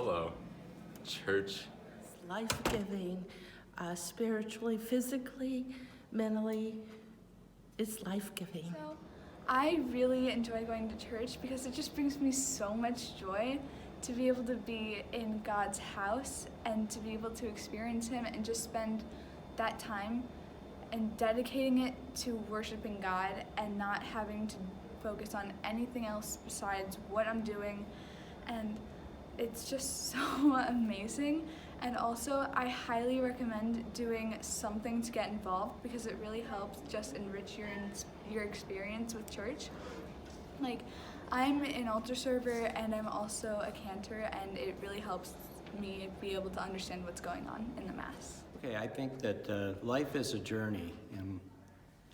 Hello. Church. It's life-giving, spiritually, physically, mentally. It's life-giving. So, I really enjoy going to church because it just brings me so much joy to be able to be in God's house and to be able to experience Him and just spend that time and dedicating it to worshiping God and not having to focus on anything else besides what I'm doing. And it's just so amazing. And also, I highly recommend doing something to get involved because it really helps just enrich your experience with church. Like, I'm an altar server and I'm also a cantor, and it really helps me be able to understand what's going on in the Mass. Okay, I think that life is a journey, and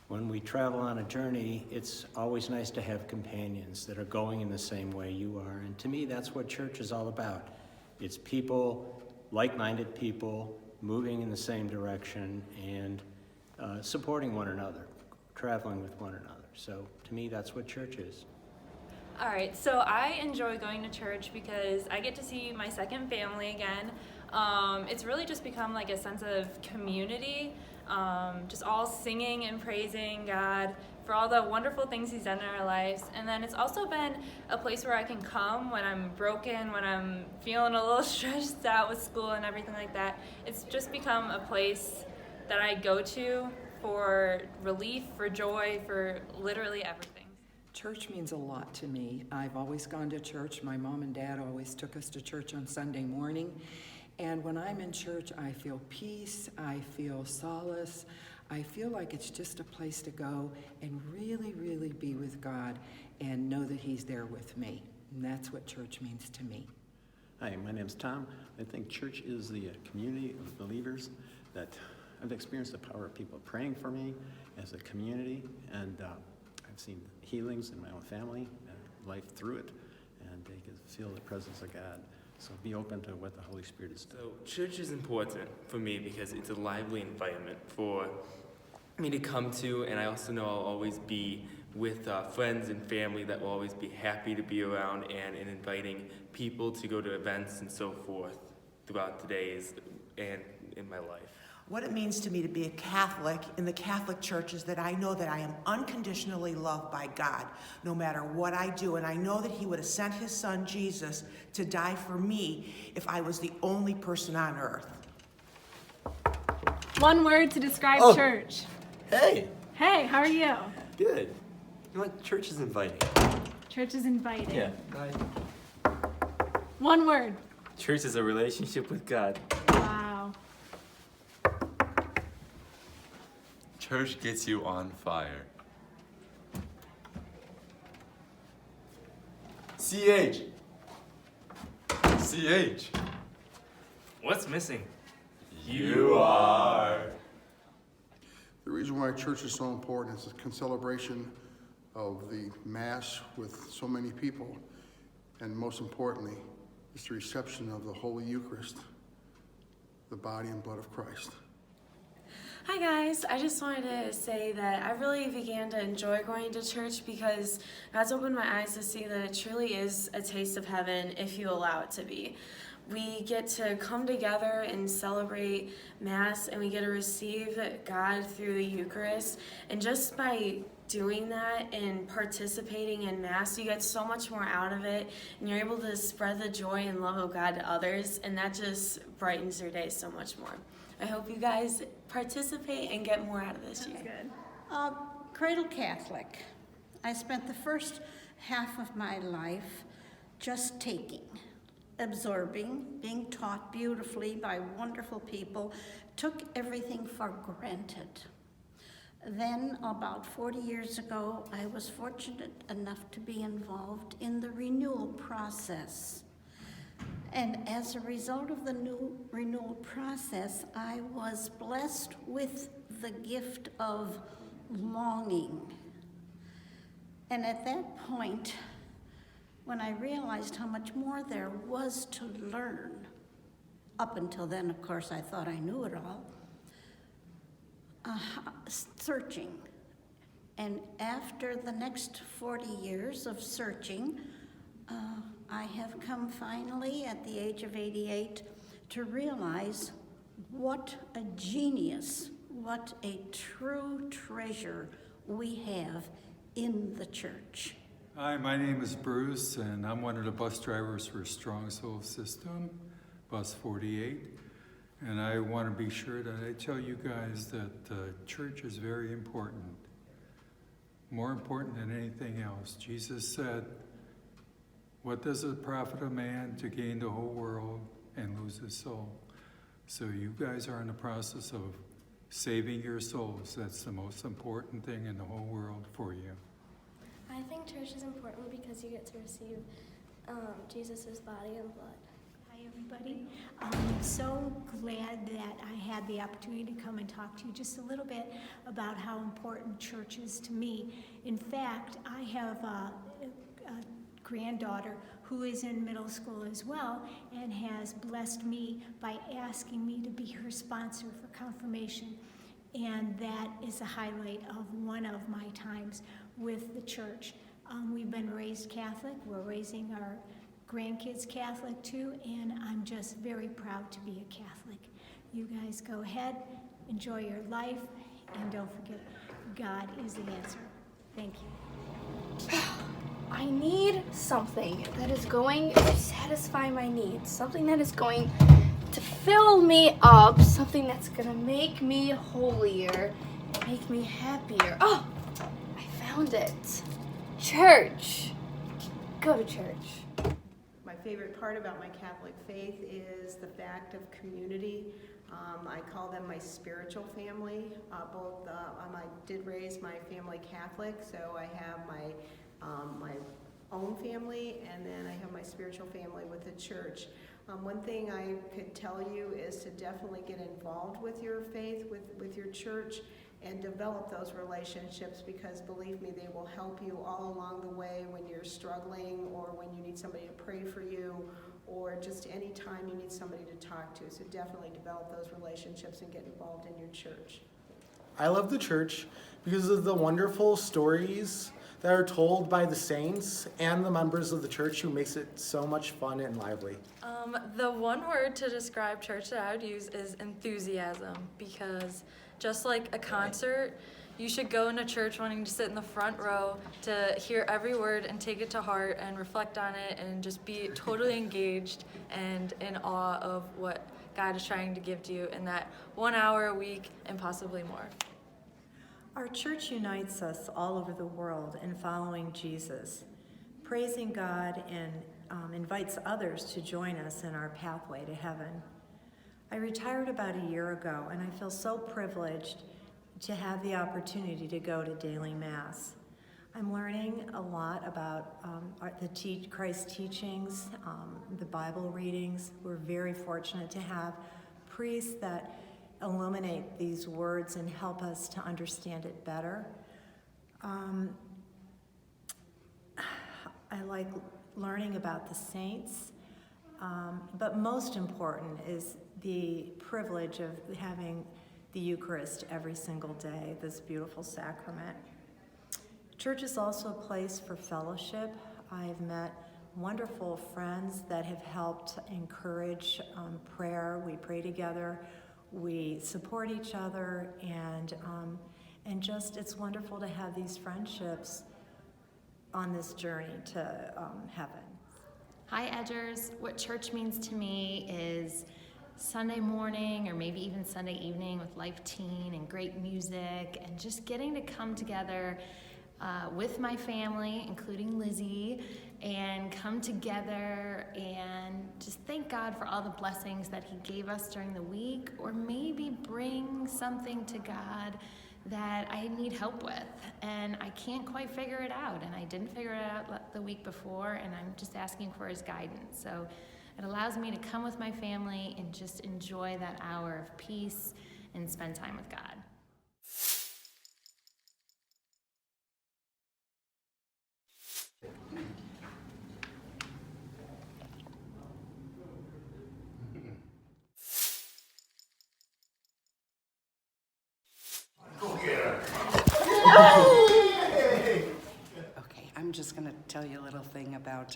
when we travel on a journey, it's always nice to have companions that are going in the same way you are. And to me, that's what church is all about. It's people, like-minded people, moving in the same direction and supporting one another, traveling with one another. So to me, that's what church is. All right, so I enjoy going to church because I get to see my second family again. It's really just become like a sense of community, just all singing and praising God for all the wonderful things He's done in our lives. And then it's also been a place where I can come when I'm broken, when I'm feeling a little stressed out with school and everything like that. It's just become a place that I go to for relief, for joy, for literally everything. Church means a lot to me. I've always gone to church. My mom and dad always took us to church on Sunday morning. And when I'm in church, I feel peace, I feel solace, I feel like it's just a place to go and really, really be with God and know that He's there with me. And that's what church means to me. Hi, my name's Tom. I think church is the community of believers that I've experienced the power of people praying for me as a community, and I've seen healings in my own family and life through it, and they can feel the presence of God. So be open to what the Holy Spirit is doing. So church is important for me because it's a lively environment for me to come to, and I also know I'll always be with friends and family that will always be happy to be around, and in inviting people to go to events and so forth throughout the days and in my life. What it means to me to be a Catholic in the Catholic Church is that I know that I am unconditionally loved by God no matter what I do, and I know that He would have sent His Son Jesus to die for me if I was the only person on earth. One word to describe church. Hey! Hey, how are you? Good. You know what? Church is inviting. Church is inviting. Yeah. Bye. One word. Church is a relationship with God. Wow. Church gets you on fire. CH. CH. What's missing? You are. The reason why church is so important is the celebration of the Mass with so many people, and most importantly, it's the reception of the Holy Eucharist, the body and blood of Christ. Hi guys, I just wanted to say that I really began to enjoy going to church because God's opened my eyes to see that it truly is a taste of heaven if you allow it to be. We get to come together and celebrate Mass, and we get to receive God through the Eucharist, and just by doing that and participating in Mass, you get so much more out of it, and you're able to spread the joy and love of God to others, and that just brightens your day so much more. I hope you guys participate and get more out of this year. Good. Cradle Catholic. I spent the first half of my life just taking, absorbing, being taught beautifully by wonderful people, took everything for granted. Then, about 40 years ago, I was fortunate enough to be involved in the renewal process. And as a result of the new renewal process, I was blessed with the gift of longing. And at that point, when I realized how much more there was to learn, up until then, of course, I thought I knew it all, searching. And after the next 40 years of searching, I have come finally at the age of 88 to realize what a genius, what a true treasure we have in the church. Hi, my name is Bruce, and I'm one of the bus drivers for Strong Soul System, Bus 48. And I want to be sure that I tell you guys that church is very important. More important than anything else. Jesus said, "What does it profit a man to gain the whole world and lose his soul?" So you guys are in the process of saving your souls. That's the most important thing in the whole world for you. I think church is important because you get to receive Jesus' body and blood. Hi, everybody. I'm so glad that I had the opportunity to come and talk to you just a little bit about how important church is to me. In fact, I have a granddaughter who is in middle school as well and has blessed me by asking me to be her sponsor for confirmation. And that is a highlight of one of my times with the church. We've been raised Catholic. We're raising our grandkids Catholic too, and I'm just very proud to be a Catholic. You guys go ahead, enjoy your life, and don't forget, God is the answer. Thank you. I need something that is going to satisfy my needs, something that is going to fill me up, something that's going to make me holier, make me happier. Oh, I found it. Church. Go to church. My favorite part about my Catholic faith is the fact of community. I call them my spiritual family. I did raise my family Catholic, so I have my own family, and then I have my spiritual family with the church. One thing I could tell you is to definitely get involved with your faith, with your church, and develop those relationships, because believe me, they will help you all along the way when you're struggling or when you need somebody to pray for you, or just any time you need somebody to talk to. So definitely develop those relationships and get involved in your church. I love the church because of the wonderful stories that are told by the saints and the members of the church, who makes it so much fun and lively. The one word to describe church that I would use is enthusiasm, because just like a concert, you should go into church wanting to sit in the front row to hear every word and take it to heart and reflect on it and just be totally engaged and in awe of what God is trying to give to you in that 1 hour a week and possibly more. Our church unites us all over the world in following Jesus, praising God, and invites others to join us in our pathway to heaven. I retired about a year ago, and I feel so privileged to have the opportunity to go to daily Mass. I'm learning a lot about Christ's teachings, the Bible readings. We're very fortunate to have priests that illuminate these words and help us to understand it better. I like learning about the saints, but most important is the privilege of having the Eucharist every single day, this beautiful sacrament. Church is also a place for fellowship. I've met wonderful friends that have helped encourage prayer. We pray together, we support each other, and just it's wonderful to have these friendships on this journey to heaven. Hi, Edgers. What church means to me is Sunday morning or maybe even Sunday evening with Life Teen and great music, and just getting to come together with my family, including Lizzie, and come together and just thank God for all the blessings that He gave us during the week, or maybe bring something to God that I need help with and I can't quite figure it out, and I didn't figure it out the week before, and I'm just asking for His guidance. So it allows me to come with my family and just enjoy that hour of peace and spend time with God. Okay, I'm just going to tell you a little thing about about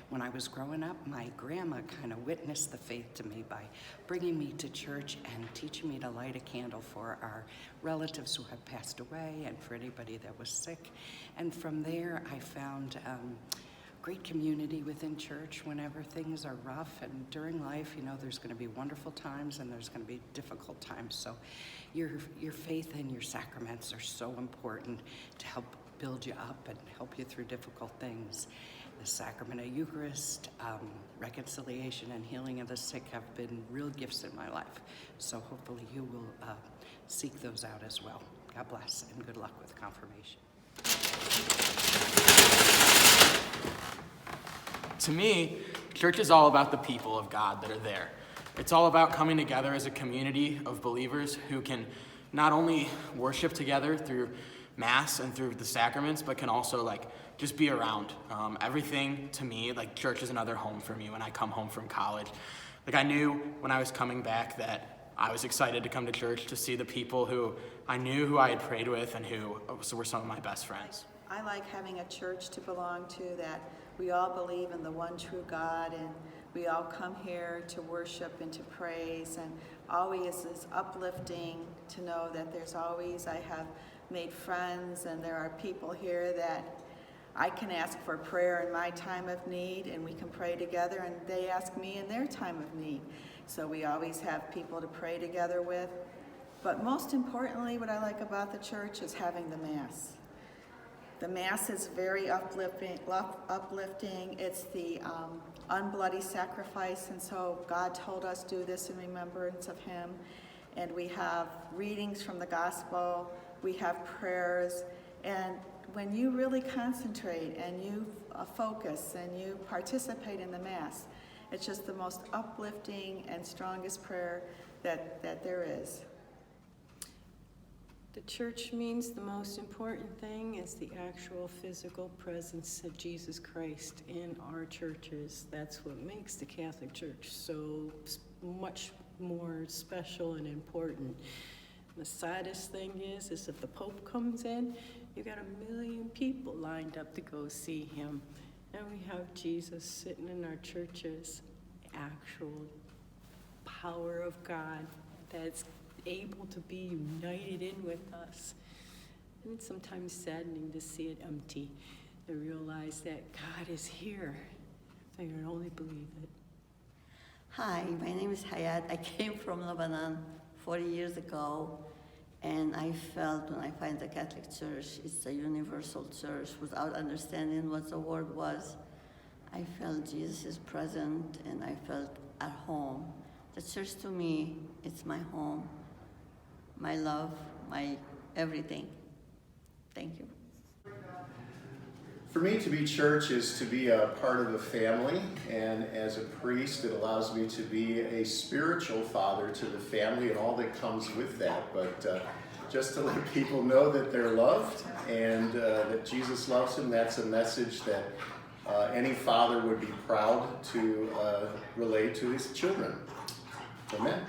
when I was growing up, my grandma kind of witnessed the faith to me by bringing me to church and teaching me to light a candle for our relatives who had passed away and for anybody that was sick. And from there, I found great community within church whenever things are rough. And during life, you know, there's going to be wonderful times and there's going to be difficult times. So your faith and your sacraments are so important to help build you up and help you through difficult things. The sacrament of Eucharist, reconciliation and healing of the sick have been real gifts in my life. So hopefully you will seek those out as well. God bless and good luck with confirmation. To me, church is all about the people of God that are there. It's all about coming together as a community of believers who can not only worship together through Mass and through the sacraments, but can also just be around. Everything to me, church is another home for me when I come home from college. I knew when I was coming back that I was excited to come to church to see the people who I knew, who I had prayed with, and who were some of my best friends. I like having a church to belong to that we all believe in the one true God, and we all come here to worship and to praise, and always is uplifting to know that there's always, I have made friends, and there are people here that I can ask for prayer in my time of need, and we can pray together, and they ask me in their time of need. So we always have people to pray together with. But most importantly, what I like about the church is having the Mass. The Mass is very uplifting. It's the unbloody sacrifice, and so God told us do this in remembrance of Him. And we have readings from the Gospel, we have prayers, and when you really concentrate and you focus and you participate in the Mass, it's just the most uplifting and strongest prayer that there is. The church means the most important thing is the actual physical presence of Jesus Christ in our churches. That's what makes the Catholic Church so much more special and important. The saddest thing is if the Pope comes in, you got 1 million people lined up to go see him. And we have Jesus sitting in our churches, actual power of God that's able to be united in with us. And it's sometimes saddening to see it empty, to realize that God is here. I can only believe it. Hi, my name is Hayat. I came from Lebanon 40 years ago, and I felt when I find the Catholic Church, it's a universal church. Without understanding what the word was, I felt Jesus is present, and I felt at home. The church to me, it's my home, my love, my everything. Thank you. For me, to be church is to be a part of a family, and as a priest, it allows me to be a spiritual father to the family and all that comes with that. But just to let people know that they're loved and that Jesus loves them, that's a message that any father would be proud to relay to his children. Amen.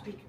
Speak.